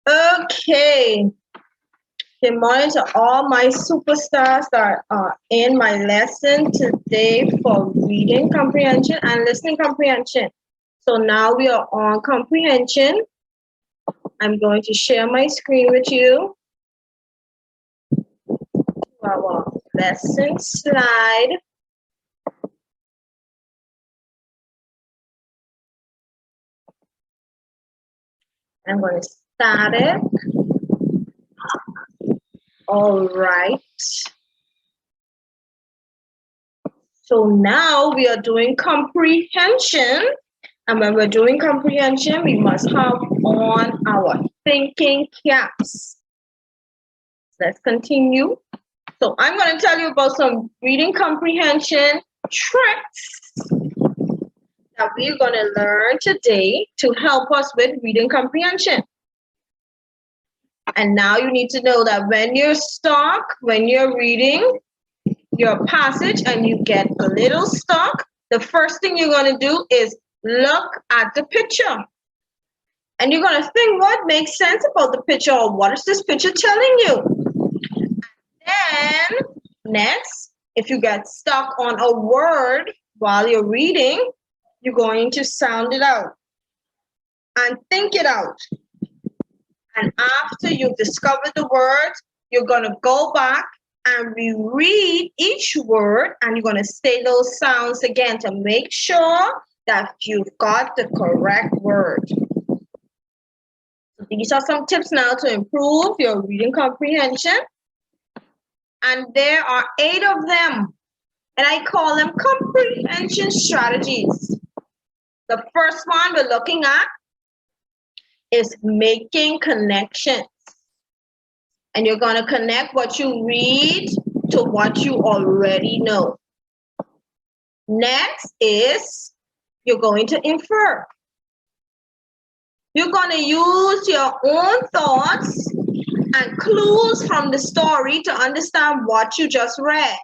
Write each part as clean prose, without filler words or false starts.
Okay. Good morning to all my superstars that are in my lesson today for reading comprehension and listening comprehension. So now we are on comprehension. I'm going to share my screen with you. Our lesson slide. I'm going to start it. All right. So now we are doing comprehension. And when we're doing comprehension, we must have on our thinking caps. Let's continue. So I'm going to tell you about some reading comprehension tricks that we're going to learn today to help us with reading comprehension. And now you need to know that when you're stuck, when you're reading your passage and you get a little stuck, the first thing you're going to do is look at the picture. And you're going to think what makes sense about the picture, or what is this picture telling you? Then next, if you get stuck on a word while you're reading, you're going to sound it out and think it out. And after you've discovered the words, you're going to go back and reread each word, and you're going to say those sounds again to make sure that you've got the correct word. So these are some tips now to improve your reading comprehension. And there are 8 of them, and I call them comprehension strategies. The first one we're looking at is making connections. And you're going to connect what you read to what you already know. Next is you're going to infer. You're going to use your own thoughts and clues from the story to understand what you just read.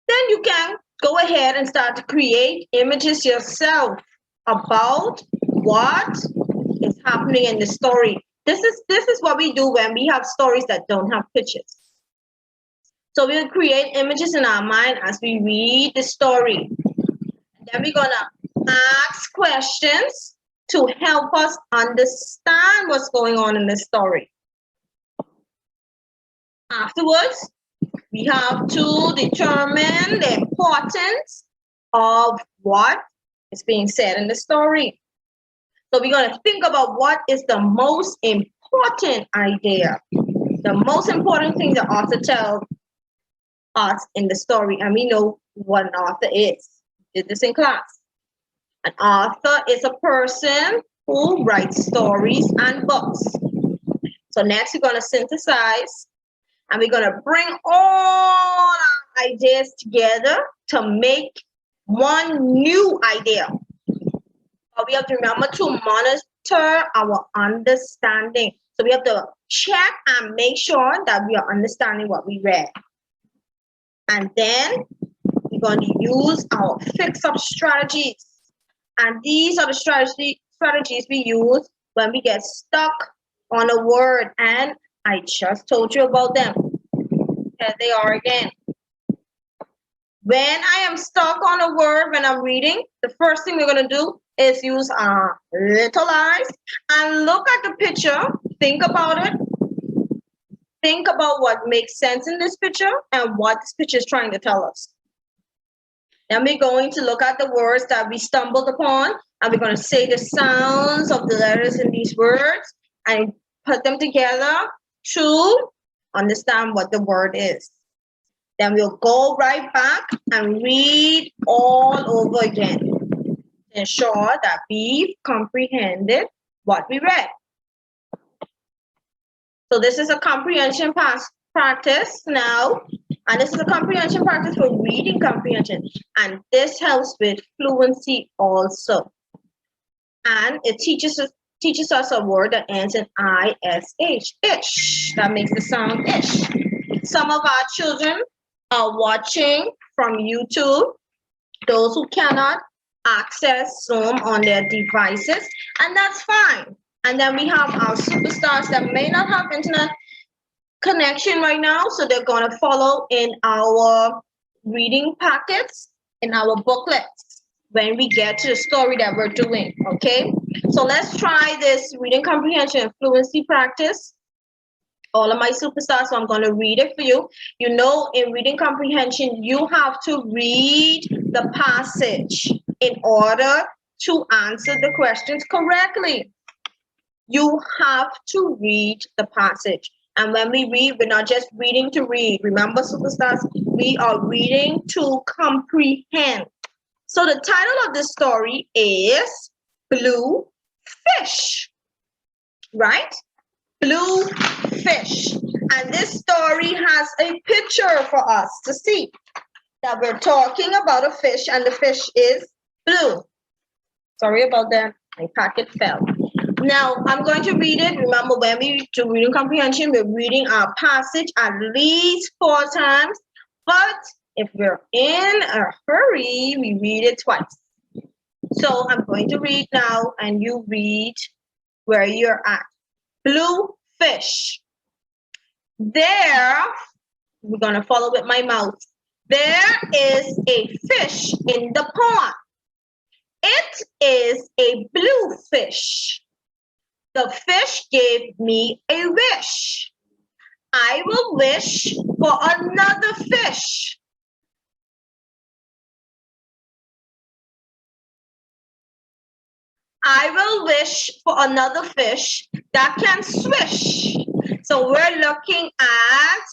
Then you can go ahead and start to create images yourself about what is happening in the story. This is what we do when we have stories that don't have pictures. So we'll create images in our mind as we read the story. Then we're gonna ask questions to help us understand what's going on in the story. Afterwards, we have to determine the importance of what is being said in the story. So we're going to think about what is the most important idea, the most important thing the author tells us in the story. And we know what an author is. We did this in class. An author is a person who writes stories and books. So next we're going to synthesize, and we're going to bring all our ideas together to make one new idea. But we have to remember to monitor our understanding. So we have to check and make sure that we are understanding what we read. And then we're going to use our fix-up strategies. And these are the strategies we use when we get stuck on a word. And I just told you about them. Here they are again. When I am stuck on a word when I'm reading, the first thing we're going to do is use our little eyes and look at the picture, think about it, think about what makes sense in this picture and what this picture is trying to tell us. Then we're going to look at the words that we stumbled upon, and we're going to say the sounds of the letters in these words and put them together to understand what the word is. Then we'll go right back and read all over again to ensure that we've comprehended what we read. So this is a comprehension practice now, and this is a comprehension practice for reading comprehension, and this helps with fluency also. And it teaches us a word that ends in ish, ish. That makes the sound ish. Some of our children are watching from YouTube, those who cannot access Zoom on their devices, and that's fine. And then we have our superstars that may not have internet connection right now, so they're going to follow in our reading packets, in our booklets, when we get to the story that we're doing, okay? So let's try this reading comprehension and fluency practice. All of my superstars, so I'm going to read it for you. You know, in reading comprehension, you have to read the passage in order to answer the questions correctly. You have to read the passage. And when we read, we're not just reading to read. Remember, superstars, we are reading to comprehend. So the title of this story is Blue Fish, right? Blue fish. And this story has a picture for us to see that we're talking about a fish, and the fish is blue. Sorry about that. My packet fell. Now, I'm going to read it. Remember, when we do reading comprehension, we're reading our passage at least 4 times. But if we're in a hurry, we read it twice. So I'm going to read now, and you read where you're at. Blue fish. There, we're going to follow with my mouth. There is a fish in the pond. It is a blue fish. The fish gave me a wish. I will wish for another fish. I will wish for another fish that can swish. So we're looking at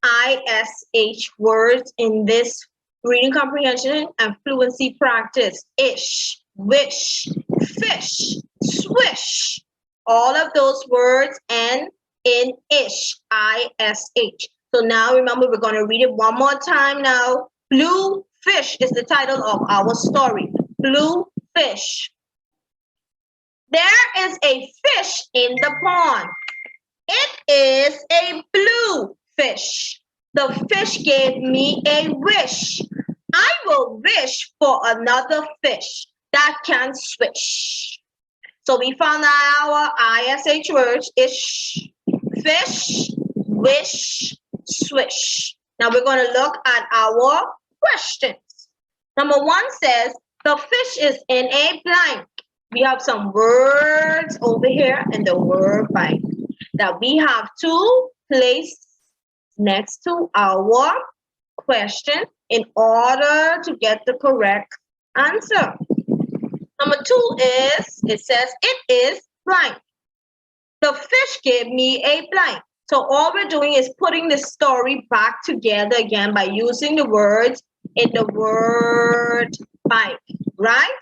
ISH words in this reading comprehension and fluency practice. Ish, wish, fish, swish. All of those words end in ish, ISH. So now remember, we're going to read it one more time now. Blue fish is the title of our story. Blue fish. There is a fish in the pond. It is a blue fish. The fish gave me a wish. I will wish for another fish that can swish. So we found our ISH words, ish, fish, wish, swish. Now we're going to look at our questions. Number 1 says, the fish is in a blank. We have some words over here in the word bank that we have to place next to our question in order to get the correct answer. Number 2 is, it says, it is blank. The fish gave me a blank. So all we're doing is putting the story back together again by using the words in the word bank, right?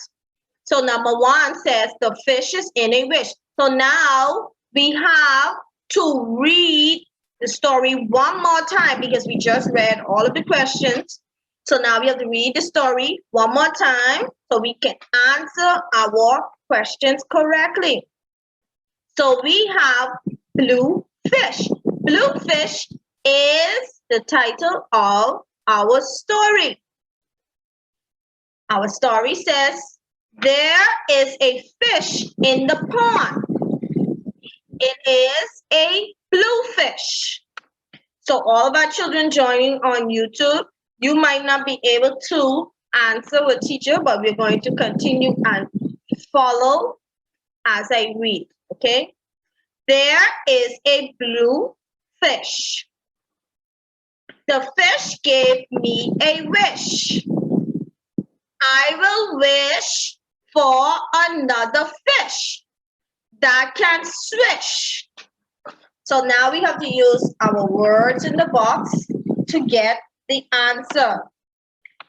So number 1 says the fish is in a wish. So now we have to read the story one more time because we just read all of the questions. So now we have to read the story one more time so we can answer our questions correctly. So we have blue fish. Blue fish is the title of our story. Our story says, there is a fish in the pond. It is a blue fish. So all of our children joining on YouTube, you might not be able to answer with teacher, but we're going to continue and follow as I read, okay? There is a blue fish. The fish gave me a wish. I will wish for another fish that can swish. So now we have to use our words in the box to get the answer.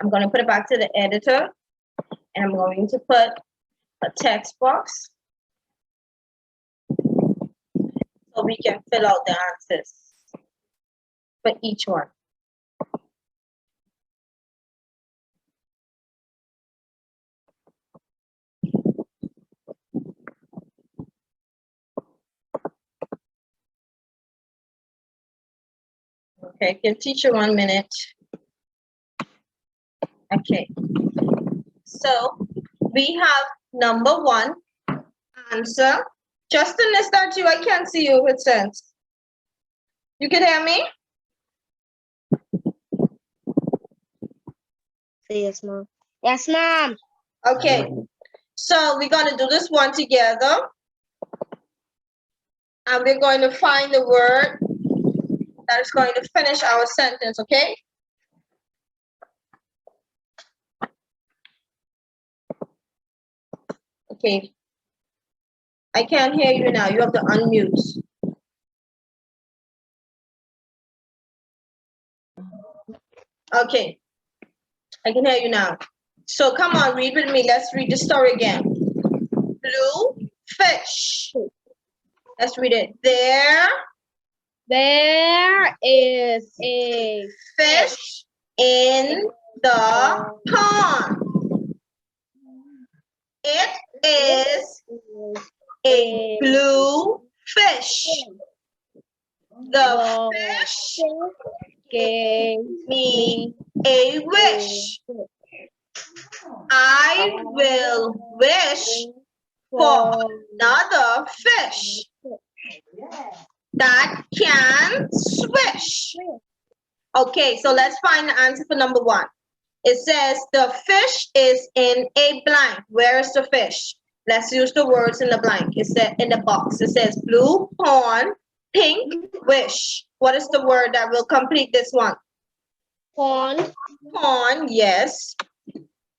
I'm going to put it back to the editor, and I'm going to put a text box so we can fill out the answers for each one. Okay, give teacher 1 minute. Okay, so we have number 1, answer Justin, is that you? I can't see you, it says. You can hear me? Yes, ma'am. Yes, ma'am. Okay. So we're going to do this one together. And we're going to find the word that is going to finish our sentence, okay? Okay. I can't hear you now. You have to unmute. Okay. I can hear you now. So come on, read with me. Let's read the story again. Blue fish. Let's read it. There is a Fish in the pond. It is a blue fish. The fish gave me a wish. I will wish for another fish that can swish. Okay, so let's find the answer for number one. It says the fish is in a blank. Where is the fish? Let's use the words in the blank. It said in the box. It says blue pond, pink wish. What is the word that will complete this one? pond. Pond, yes.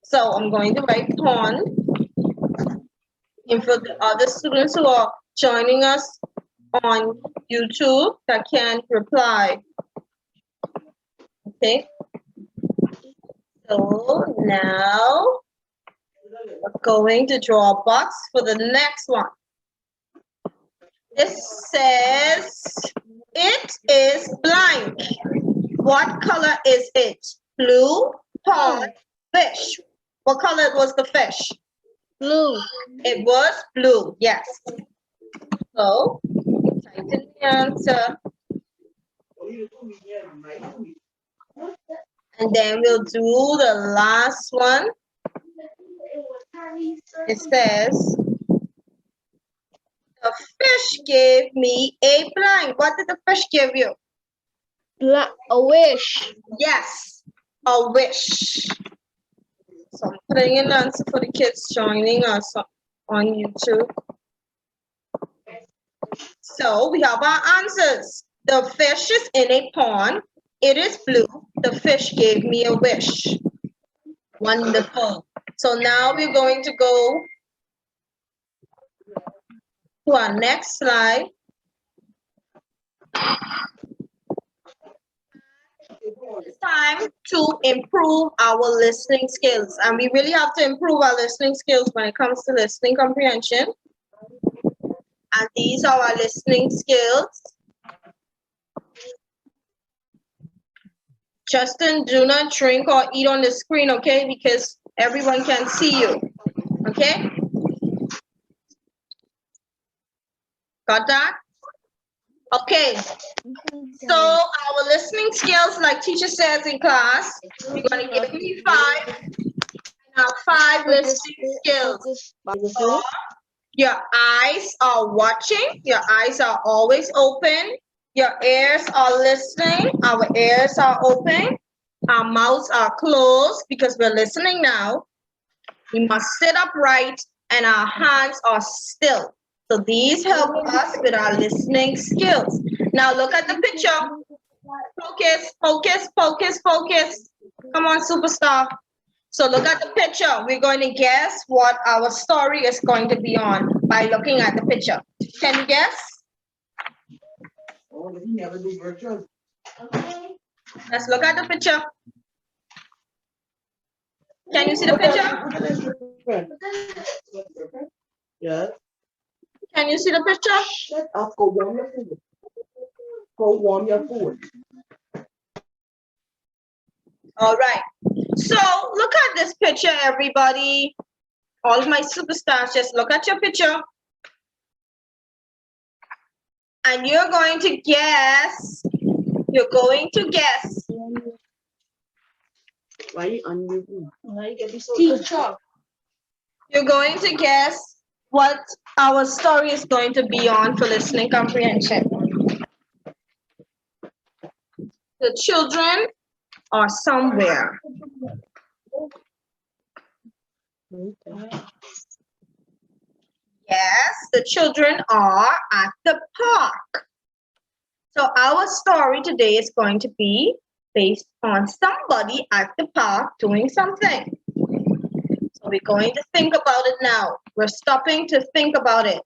So I'm going to write pond. And for the other students who are joining us on YouTube that can reply. Okay. So now we're going to draw a box for the next one. This says it is blank. What color is it? Blue, pond, fish. What color was the fish? Blue. It was blue, yes. So type in the answer. And then we'll do the last one. It says, the fish gave me a blank. What did the fish give you? A wish. Yes, a wish. So I'm putting an answer for the kids joining us on YouTube. So we have our answers. The fish is in a pond. It is blue. The fish gave me a wish. Wonderful. So now we're going to go to our next slide. It's time to improve our listening skills. And we really have to improve our listening skills when it comes to listening comprehension. And these are our listening skills. Justin, do not drink or eat on the screen, okay? Because everyone can see you, okay? Got that? Okay. So our listening skills, like teacher says in class, you're going to give me 5. Now 5 listening skills. So your eyes are watching. Your eyes are always open. Your ears are listening. Our ears are open. Our mouths are closed because we're listening now. We must sit upright and our hands are still. So these help us with our listening skills. Now look at the picture. Focus, focus, focus, focus. Come on, superstar. So look at the picture. We're going to guess what our story is going to be on by looking at the picture. Can you guess? Let's look at the picture. Can you see the picture? Yes. Can you see the picture? Shut up. Go warm your food. Go warm your food. All right. So look at this picture, everybody. All of my superstars, just look at your picture. And you're going to guess. You're going to guess. Why are you unmuting? Teacher. You're going to guess what our story is going to be on for listening comprehension. The children are somewhere. Yes, the children are at the park. So our story today is going to be based on somebody at the park doing something. So we're going to think about it now. We're stopping to think about it.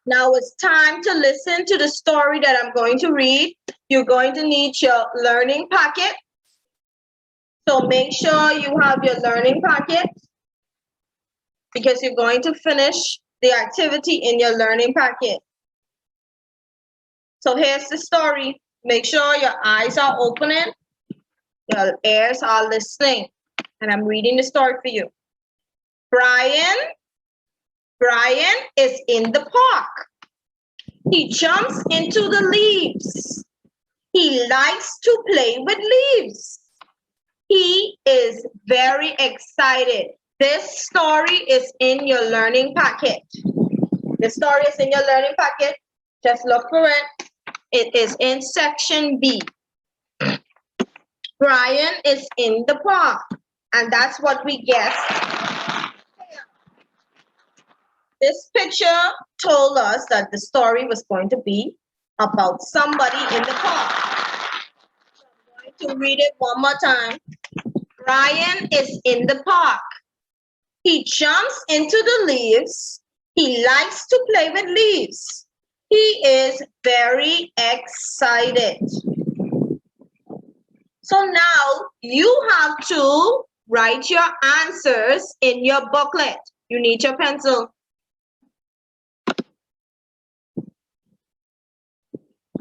Now it's time to listen to the story that I'm going to read. You're going to need your learning packet. So make sure you have your learning packet because you're going to finish the activity in your learning packet. So here's the story. Make sure your eyes are opening, your ears are listening, and I'm reading the story for you. Brian is in the park. He jumps into the leaves. He likes to play with leaves. He is very excited. This story is in your learning packet. The story is in your learning packet. Just look for it. It is in section B. Brian is in the park. And that's what we guessed. This picture told us that the story was going to be about somebody in the park. So I'm going to read it one more time. Brian is in the park. He jumps into the leaves. He likes to play with leaves. He is very excited. So now you have to write your answers in your booklet. You need your pencil.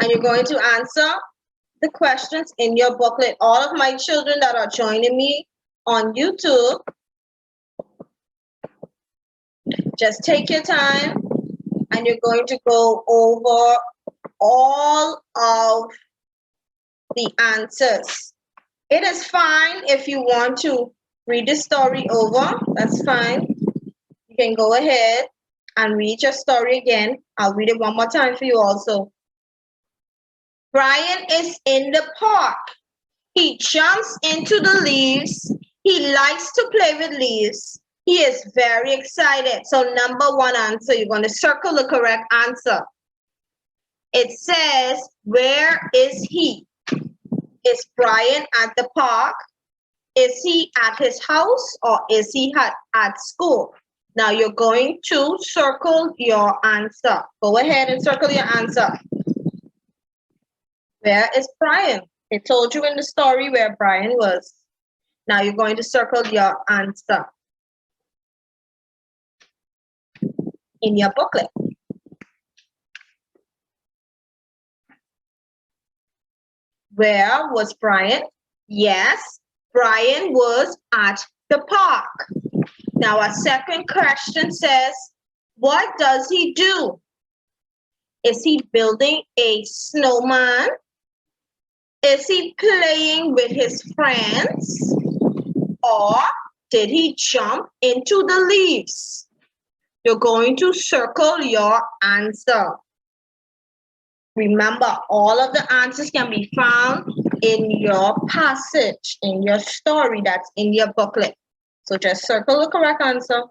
And you're going to answer the questions in your booklet. All of my children that are joining me on YouTube, just take your time and you're going to go over all of the answers. It is fine if you want to read the story over, that's fine. You can go ahead and read your story again. I'll read it one more time for you also. Brian is in the park. He jumps into the leaves. He likes to play with leaves. He is very excited. So number one answer, you're going to circle the correct answer. It says, where is he? Is Brian at the park? Is he at his house or is he at school? Now you're going to circle your answer. Go ahead and circle your answer. Where is Brian? It told you in the story where Brian was. Now you're going to circle your answer in your booklet. Where was Brian? Yes, Brian was at the park. Now our second question says, what does he do? Is he building a snowman? Is he playing with his friends? Or did he jump into the leaves? You're going to circle your answer. Remember, all of the answers can be found in your passage, in your story that's in your booklet. So just circle the correct answer.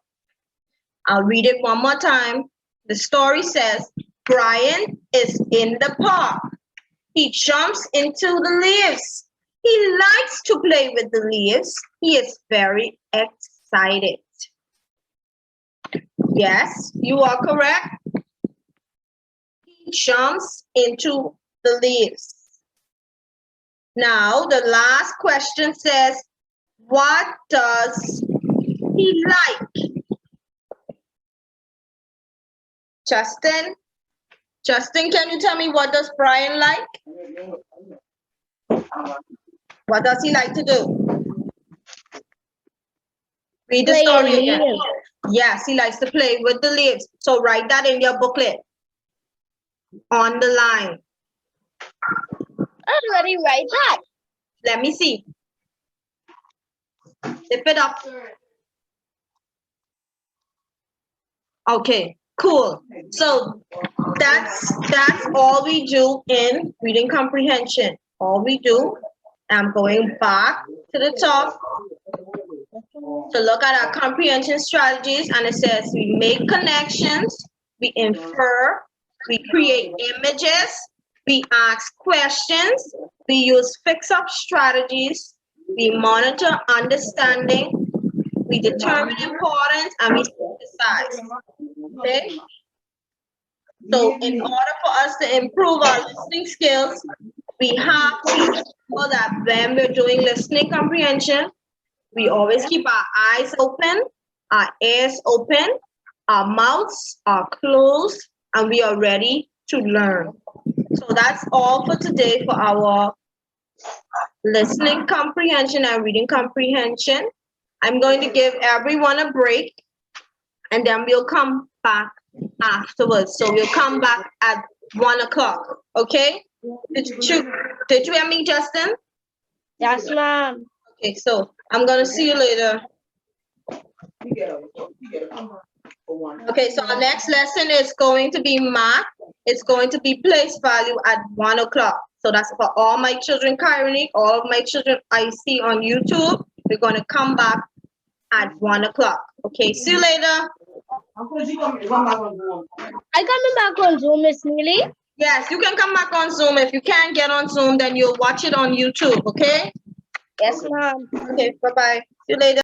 I'll read it one more time. The story says, Brian is in the park. He jumps into the leaves. He likes to play with the leaves. He is very excited. Yes, you are correct. He jumps into the leaves. Now, the last question says, what does he like? Justin, can you tell me what does Brian like? What does he like to do? Read the story again. Yes, he likes to play with the leaves. So write that in your booklet on the line. I already write that. Let me see. Lift it up. Okay, cool. So that's all we do in reading comprehension. All we do. I'm going back to the top to look at our comprehension strategies, and it says we make connections, we infer, we create images, we ask questions, we use fix-up strategies, we monitor understanding, we determine importance, and we synthesize. Okay? So in order for us to improve our listening skills, we have to ensure that when we're doing listening comprehension, we always keep our eyes open, our ears open, our mouths are closed, and we are ready to learn. So that's all for today for our listening comprehension and reading comprehension. I'm going to give everyone a break, and then we'll come back afterwards. So we'll come back at 1 o'clock. Okay? Did you hear me, Justin? Yes, ma'am. Okay, so I'm gonna see you later. Okay, so our next lesson is going to be math. It's going to be place value at 1 o'clock. So that's for all my children currently, all of my children I see on YouTube. We're gonna come back at 1 o'clock. Okay, see you later. I coming back on Zoom, Miss Neely. Yes, you can come back on Zoom. If you can't get on Zoom, then you'll watch it on YouTube, okay? Yes, ma'am. Okay, bye-bye. See you later.